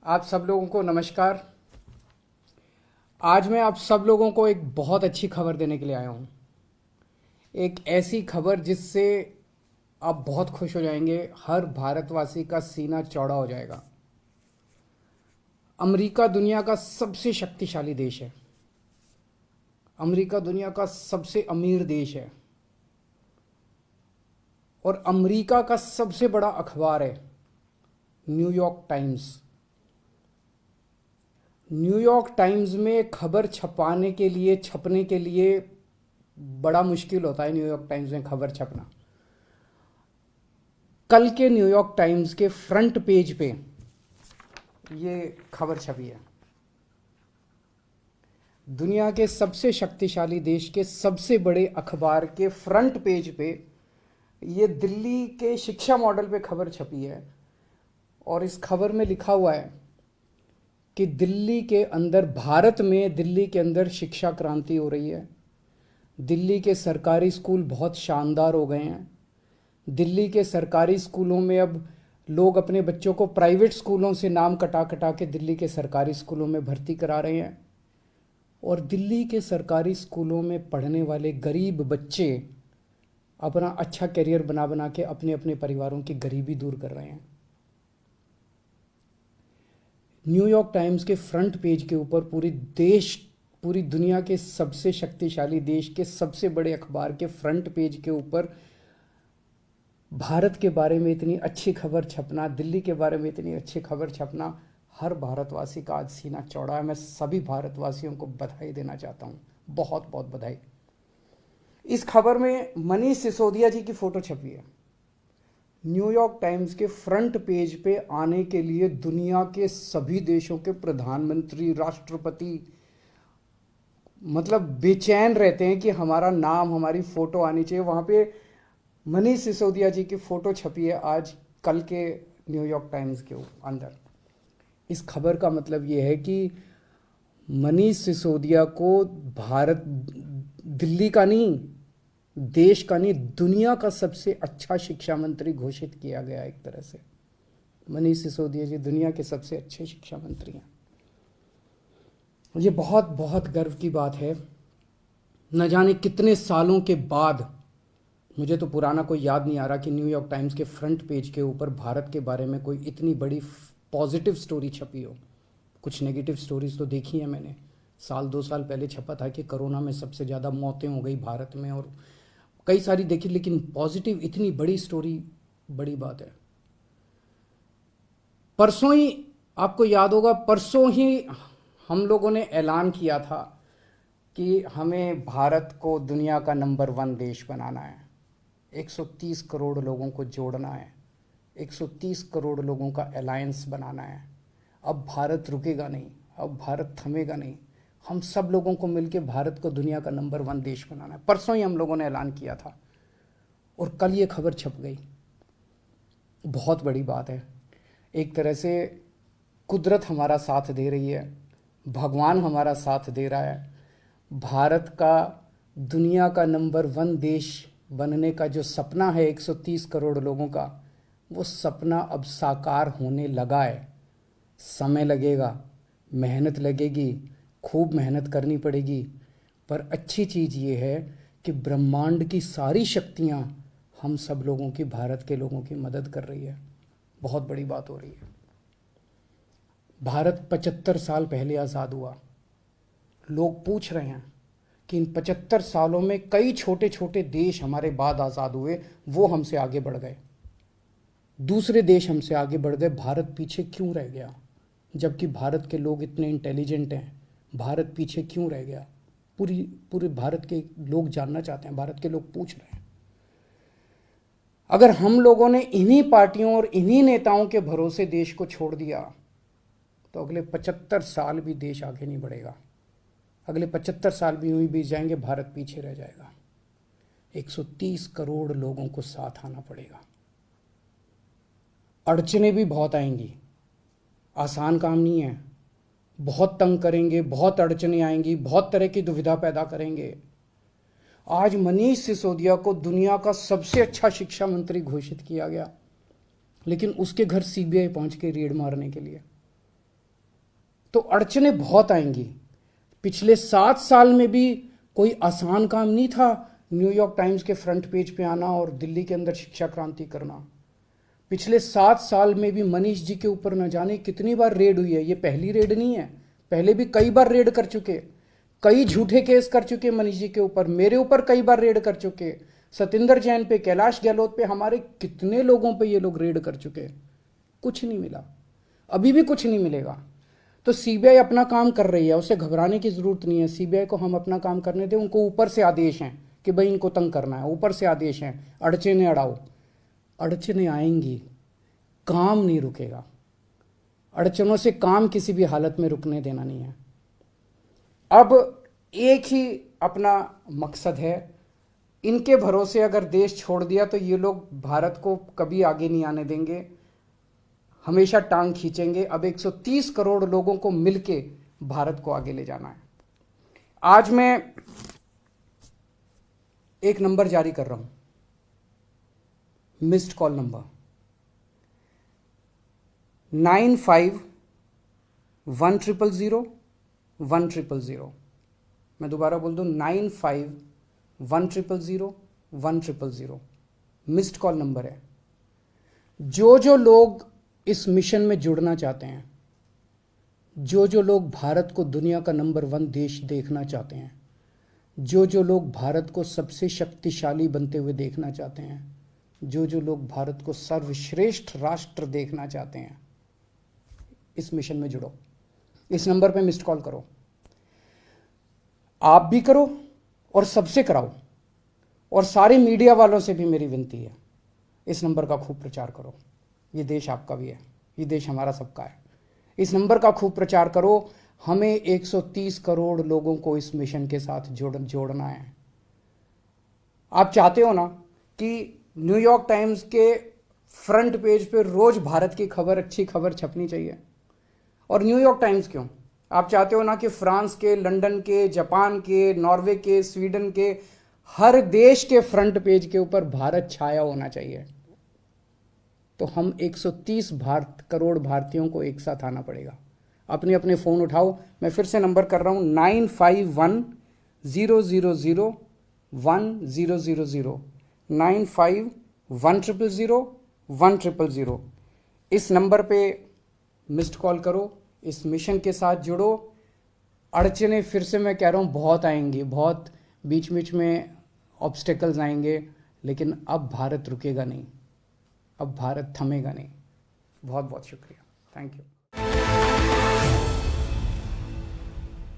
आप सब लोगों को नमस्कार। आज मैं आप सब लोगों को एक बहुत अच्छी खबर देने के लिए आया हूँ। एक ऐसी खबर जिससे आप बहुत खुश हो जाएंगे, हर भारतवासी का सीना चौड़ा हो जाएगा। अमेरिका दुनिया का सबसे शक्तिशाली देश है। अमेरिका दुनिया का सबसे अमीर देश है और अमेरिका का सबसे बड़ा अखबार है न्यूयॉर्क टाइम्स। न्यूयॉर्क टाइम्स में खबर छपने के लिए बड़ा मुश्किल होता है। न्यूयॉर्क टाइम्स में खबर छपना, कल के न्यूयॉर्क टाइम्स के फ्रंट पेज पे ये खबर छपी है। दुनिया के सबसे शक्तिशाली देश के सबसे बड़े अखबार के फ्रंट पेज पे ये दिल्ली के शिक्षा मॉडल पे खबर छपी है और इस खबर में लिखा हुआ है कि भारत में दिल्ली के अंदर शिक्षा क्रांति हो रही है। दिल्ली के सरकारी स्कूल बहुत शानदार हो गए हैं। दिल्ली के सरकारी स्कूलों में अब लोग अपने बच्चों को प्राइवेट स्कूलों से नाम कटा कटा के दिल्ली के सरकारी स्कूलों में भर्ती करा रहे हैं और दिल्ली के सरकारी स्कूलों में पढ़ने वाले गरीब बच्चे अपना अच्छा करियर बना बना के अपने अपने परिवारों की गरीबी दूर कर रहे हैं। न्यूयॉर्क टाइम्स के फ्रंट पेज के ऊपर पूरी दुनिया के सबसे शक्तिशाली देश के सबसे बड़े अखबार के फ्रंट पेज के ऊपर भारत के बारे में इतनी अच्छी खबर छपना, दिल्ली के बारे में इतनी अच्छी खबर छपना, हर भारतवासी का आज सीना चौड़ा है। मैं सभी भारतवासियों को बधाई देना चाहता हूँ, बहुत बहुत बधाई। इस खबर में मनीष सिसोदिया जी की फोटो छपी है। न्यूयॉर्क टाइम्स के फ्रंट पेज पे आने के लिए दुनिया के सभी देशों के प्रधानमंत्री, राष्ट्रपति मतलब बेचैन रहते हैं कि हमारा नाम, हमारी फोटो आनी चाहिए। वहाँ पे मनीष सिसोदिया जी की फोटो छपी है आज कल के न्यूयॉर्क टाइम्स के अंदर। इस खबर का मतलब ये है कि मनीष सिसोदिया को भारत, दिल्ली का नहीं, देश का नहीं, दुनिया का सबसे अच्छा शिक्षा मंत्री घोषित किया गया। एक तरह से मनीष सिसोदिया जी दुनिया के सबसे अच्छे शिक्षा मंत्री हैं। ये बहुत बहुत गर्व की बात है। न जाने कितने सालों के बाद, मुझे तो पुराना कोई याद नहीं आ रहा कि न्यूयॉर्क टाइम्स के फ्रंट पेज के ऊपर भारत के बारे में कोई इतनी बड़ी पॉजिटिव स्टोरी छपी हो। कुछ नेगेटिव स्टोरीज तो देखी है मैंने। 1-2 साल पहले छपा था कि कोरोना में सबसे ज़्यादा मौतें हो गई भारत में और कई सारी देखी, लेकिन पॉजिटिव इतनी बड़ी स्टोरी बड़ी बात है। परसों ही, आपको याद होगा, परसों ही हम लोगों ने ऐलान किया था कि हमें भारत को दुनिया का नंबर 1 देश बनाना है। 130 करोड़ लोगों को जोड़ना है, 130 करोड़ लोगों का अलायंस बनाना है। अब भारत रुकेगा नहीं, अब भारत थमेगा नहीं। हम सब लोगों को मिलकर भारत को दुनिया का नंबर 1 देश बनाना है। परसों ही हम लोगों ने ऐलान किया था और कल ये खबर छप गई। बहुत बड़ी बात है। एक तरह से कुदरत हमारा साथ दे रही है, भगवान हमारा साथ दे रहा है। भारत का दुनिया का नंबर 1 देश बनने का जो सपना है 130 करोड़ लोगों का, वो सपना अब साकार होने लगा है। समय लगेगा, मेहनत लगेगी, खूब मेहनत करनी पड़ेगी, पर अच्छी चीज़ ये है कि ब्रह्मांड की सारी शक्तियाँ हम सब लोगों की, भारत के लोगों की मदद कर रही है। बहुत बड़ी बात हो रही है। भारत 75 साल पहले आज़ाद हुआ। लोग पूछ रहे हैं कि इन 75 सालों में कई छोटे छोटे देश हमारे बाद आज़ाद हुए, वो हमसे आगे बढ़ गए, दूसरे देश हमसे आगे बढ़ गए, भारत पीछे क्यों रह गया? जबकि भारत के लोग इतने इंटेलिजेंट हैं, भारत पीछे क्यों रह गया? पूरे भारत के लोग जानना चाहते हैं, भारत के लोग पूछ रहे हैं। अगर हम लोगों ने इन्हीं पार्टियों और इन्हीं नेताओं के भरोसे देश को छोड़ दिया तो अगले 75 साल भी देश आगे नहीं बढ़ेगा। अगले 75 साल भी यूं ही बीत जाएंगे, भारत पीछे रह जाएगा। 130 करोड़ लोगों को साथ आना पड़ेगा। अड़चने भी बहुत आएंगी, आसान काम नहीं है। बहुत तंग करेंगे, बहुत अड़चने आएंगी, बहुत तरह की दुविधा पैदा करेंगे। आज मनीष सिसोदिया को दुनिया का सबसे अच्छा शिक्षा मंत्री घोषित किया गया, लेकिन उसके घर सीबीआई पहुंच के रेड मारने के लिए। तो अड़चने बहुत आएंगी। पिछले 7 साल में भी कोई आसान काम नहीं था न्यूयॉर्क टाइम्स के फ्रंट पेज पे आना और दिल्ली के अंदर शिक्षा क्रांति करना। पिछले 7 साल में भी मनीष जी के ऊपर न जाने कितनी बार रेड हुई है। ये पहली रेड नहीं है, पहले भी कई बार रेड कर चुके, कई झूठे केस कर चुके मनीष जी के ऊपर, मेरे ऊपर कई बार रेड कर चुके, सतिंदर जैन पे, कैलाश गहलोत पे, हमारे कितने लोगों पे ये लोग रेड कर चुके, कुछ नहीं मिला, अभी भी कुछ नहीं मिलेगा। तो सीबीआई अपना काम कर रही है, उसे घबराने की जरूरत नहीं है। सीबीआई को हम अपना काम करने दें। उनको ऊपर से आदेश हैं कि भाई इनको तंग करना है, ऊपर से आदेश हैं, अड़चने अड़ाओ। अड़चने आएंगी, काम नहीं रुकेगा। अड़चनों से काम किसी भी हालत में रुकने देना नहीं है। अब एक ही अपना मकसद है, इनके भरोसे अगर देश छोड़ दिया तो ये लोग भारत को कभी आगे नहीं आने देंगे, हमेशा टांग खींचेंगे। अब 130 करोड़ लोगों को मिलके भारत को आगे ले जाना है। आज मैं एक नंबर जारी कर रहा हूं, मिस्ड कॉल नंबर 95100100। मैं दोबारा बोल दूं, 95100100। मिस्ड कॉल नंबर है। जो लोग इस मिशन में जुड़ना चाहते हैं, जो लोग भारत को दुनिया का नंबर 1 देश देखना चाहते हैं, जो लोग भारत को सबसे शक्तिशाली बनते हुए देखना चाहते हैं, जो लोग भारत को सर्वश्रेष्ठ राष्ट्र देखना चाहते हैं, इस मिशन में जुड़ो। इस नंबर पे मिस्ड कॉल करो, आप भी करो और सबसे कराओ। और सारे मीडिया वालों से भी मेरी विनती है, इस नंबर का खूब प्रचार करो। ये देश आपका भी है, ये देश हमारा सबका है। इस नंबर का खूब प्रचार करो। हमें 130 करोड़ लोगों को इस मिशन के साथ जोड़ना है। आप चाहते हो ना कि न्यूयॉर्क टाइम्स के फ्रंट पेज पे रोज भारत की खबर, अच्छी खबर छपनी चाहिए। और न्यूयॉर्क टाइम्स क्यों, आप चाहते हो ना कि फ्रांस के, लंदन के, जापान के, नॉर्वे के, स्वीडन के, हर देश के फ्रंट पेज के ऊपर भारत छाया होना चाहिए। तो हम 130 करोड़ भारतीयों को एक साथ आना पड़ेगा। अपने अपने फ़ोन उठाओ, मैं फिर से नंबर कर रहा हूँ, 95100100, 95100100। इस नंबर पे मिस्ड कॉल करो, इस मिशन के साथ जुड़ो। अड़चने फिर से मैं कह रहा हूँ बहुत आएंगी, बहुत बीच बीच में ऑब्स्टेकल्स आएंगे, लेकिन अब भारत रुकेगा नहीं, अब भारत थमेगा नहीं। बहुत बहुत शुक्रिया, थैंक यू।